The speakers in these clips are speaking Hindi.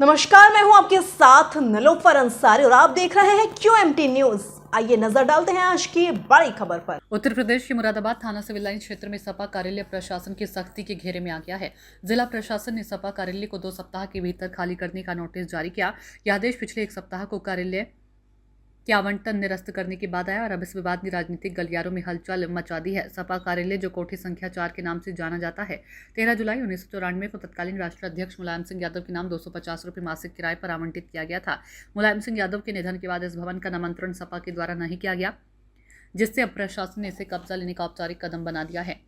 नमस्कार, मैं हूं आपके साथ निलोफर अंसारी और आप देख रहे हैं QMT न्यूज। आइए नजर डालते हैं आज की बड़ी खबर पर। उत्तर प्रदेश के मुरादाबाद थाना सिविल लाइन क्षेत्र में सपा कार्यालय प्रशासन की सख्ती के घेरे में आ गया है। जिला प्रशासन ने सपा कार्यालय को 2 सप्ताह के भीतर खाली करने का नोटिस जारी किया। यह आदेश पिछले 1 सप्ताह को कार्यालय के आवंटन निरस्त करने के बाद आया और अब इस विवाद ने राजनीतिक गलियारों में हलचल मचा दी है। सपा कार्यालय, जो कोठी संख्या 4 के नाम से जाना जाता है, 13 जुलाई 1994 को तत्कालीन राष्ट्रीय अध्यक्ष मुलायम सिंह यादव के नाम 250 रुपये मासिक किराए पर आवंटित किया गया था। मुलायम सिंह यादव के निधन के बाद इस भवन का नामांतरण सपा के द्वारा नहीं किया गया, जिससे अब प्रशासन ने इसे कब्जा लेने का औपचारिक कदम बना दिया है।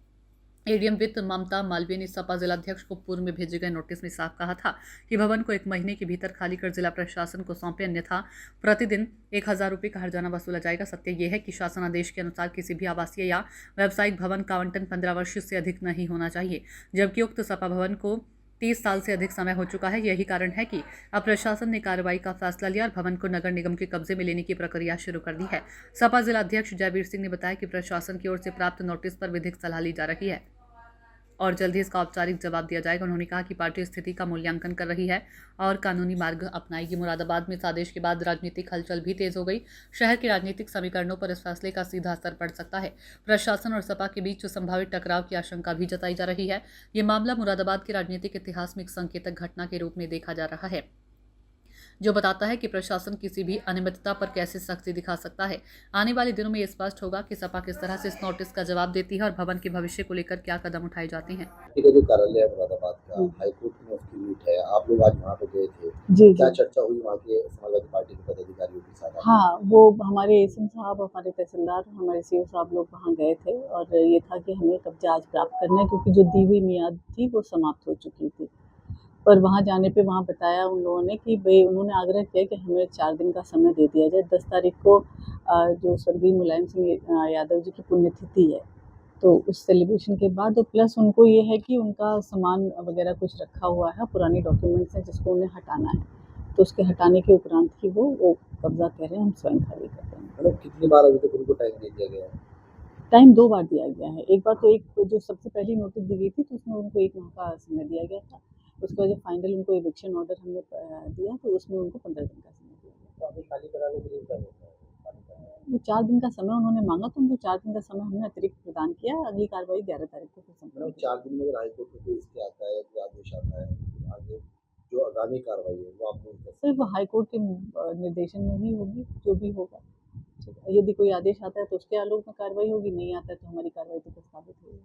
एडीएम वित्त ममता मालवीय ने सपा जिलाध्यक्ष को पूर्व में भेजे गए नोटिस में साफ कहा था कि भवन को 1 महीने के भीतर खाली कर जिला प्रशासन को सौंपे, अन्यथा प्रतिदिन 1000 रुपये का हर्जाना वसूला जाएगा। सत्य यह है कि शासन आदेश के अनुसार किसी भी आवासीय या व्यावसायिक भवन का आवंटन 15 वर्ष से अधिक नहीं होना चाहिए, जबकि उक्त सपा भवन को 30 साल से अधिक समय हो चुका है। यही कारण है कि अब प्रशासन ने कार्रवाई का फैसला लिया और भवन को नगर निगम के कब्जे में लेने की प्रक्रिया शुरू कर दी है। सपा जिलाध्यक्ष जयवीर सिंह ने बताया कि प्रशासन की ओर से प्राप्त नोटिस पर विधिक सलाह ली जा रही है और जल्द ही इसका औपचारिक जवाब दिया जाएगा। उन्होंने कहा कि पार्टी स्थिति का मूल्यांकन कर रही है और कानूनी मार्ग अपनाएगी। मुरादाबाद में इस आदेश के बाद राजनीतिक हलचल भी तेज हो गई। शहर के राजनीतिक समीकरणों पर इस फैसले का सीधा असर पड़ सकता है। प्रशासन और सपा के बीच संभावित टकराव की आशंका भी जताई जा रही है। ये मामला मुरादाबाद के राजनीतिक इतिहास में एक संकेतक घटना के रूप में देखा जा रहा है, जो बताता है कि प्रशासन किसी भी अनियमितता पर कैसे सख्ती दिखा सकता है। आने वाले दिनों में यह स्पष्ट होगा कि सपा किस तरह से इस नोटिस का जवाब देती है और भवन के भविष्य को लेकर क्या कदम उठाए जाते हैं। जो कार्यालय है मुरादाबाद का, हाईकोर्ट में उसकी मीट है, आप लोग आज वहाँ पे गए थे, क्या चर्चा हुई वहाँ के समाजवादी पार्टी के पदाधिकारियों के साथ? हाँ, वो हमारे एसएम साहब, हमारे तहसीलदार, हमारे सीओ साहब लोग वहाँ गए थे और ये था कि हमें कब्जा आज प्राप्त करना है, क्योंकि जो दी हुई मियाद थी वो समाप्त हो चुकी थी। पर वहाँ जाने पे वहाँ बताया उन लोगों ने कि भाई, उन्होंने आग्रह किया कि हमें 4 दिन का समय दे दिया जाए। 10 तारीख को जो स्वर्गीय मुलायम सिंह यादव जी की पुण्यतिथि है, तो उस सेलिब्रेशन के बाद, और प्लस उनको ये है कि उनका सामान वगैरह कुछ रखा हुआ है, पुराने डॉक्यूमेंट्स हैं जिसको उन्हें हटाना है, तो उसके हटाने के उपरांत ही वो कब्जा कह रहे हैं, हम स्वयं खाली कर रहे हैं। मतलब कितनी बार अभी तक उनको टाइम दे दिया गया है? टाइम 2 बार दिया गया है। एक बार तो एक जो सबसे पहली नोटिस दी गई थी, तो उसमें उनको 1 माह का समय दिया गया था। उसके बाद जब फाइनल उनको इविक्शन ऑर्डर हमने दिया, तो उसमें उनको 15 दिन का समय दिया गया। तो अभी खाली कराने के लिए क्या होता है? वो 4 दिन का समय उन्होंने मांगा, तो उनको 4 दिन का समय हमने अतिरिक्त प्रदान किया। अगली कार्रवाई 11 तारीख को फिर संपन्न। 4 दिन में अगर हाईकोर्ट में कोई इसके आता है, कोई आदेश आता है, तो आगे जो आगामी कार्रवाई है वो आप नहीं कर सकते? सिर्फ हाईकोर्ट के निर्देशन में ही होगी, जो भी होगा। यदि कोई आदेश आता है तो उसके आलोक में कार्रवाई होगी, नहीं आता है तो हमारी कार्रवाई तो प्रस्तावित होगी।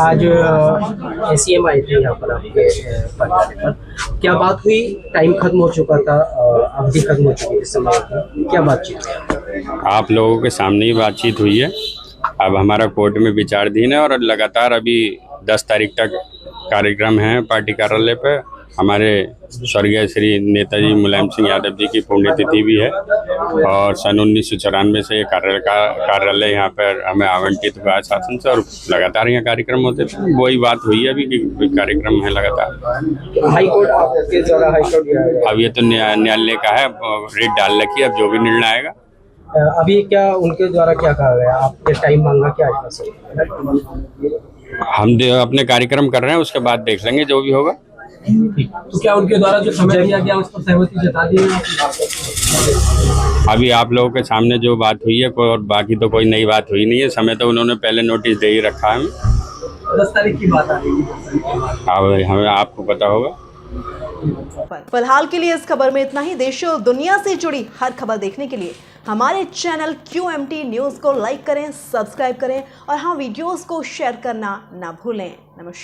आज एसीएम आए थे यहाँ पर आपके कार्यालय पर, क्या बात हुई? टाइम खत्म हो चुका था, अवधि खत्म हो चुकी थी समय की, क्या बातचीत? आप लोगों के सामने ही बातचीत हुई है। अब हमारा कोर्ट में विचाराधीन है और लगातार अभी 10 तारीख तक कार्यक्रम है पार्टी कार्यालय पे। हमारे स्वर्गीय श्री नेताजी मुलायम सिंह यादव जी की पुण्यतिथि भी है और सन 1994 से ये कार्यालय यहाँ पर हमें आवंटित हुआ है शासन से और लगातार यहाँ कार्यक्रम होते थे। वही बात हुई है अभी कि कार्यक्रम है लगातार। हाईकोर्ट आपके द्वारा हाईकोर्ट अब ये तो न्यायालय का है, रेट डाल रखी है, अब जो भी निर्णय आएगा। अभी क्या उनके द्वारा क्या कहा गया? आपने टाइम मांगा क्या आज? हम अपने कार्यक्रम कर रहे हैं, उसके बाद देख लेंगे जो भी होगा। तो क्या उनके द्वारा जो समय दिया गया उस पर सहमति जता दी? अभी आप लोगों के सामने जो बात हुई है, और बाकी तो कोई नई बात हुई नहीं है। समय तो उन्होंने पहले नोटिस दे ही रखा है। 10 तारीख की बात आ रही है, अब हमें आपको पता होगा। फिलहाल के लिए इस खबर में इतना ही। देश और दुनिया से जुड़ी हर खबर देखने के लिए हमारे चैनल QMT न्यूज को लाइक करें, सब्सक्राइब करें और हाँ, वीडियोस को शेयर करना ना भूलें। नमस्कार।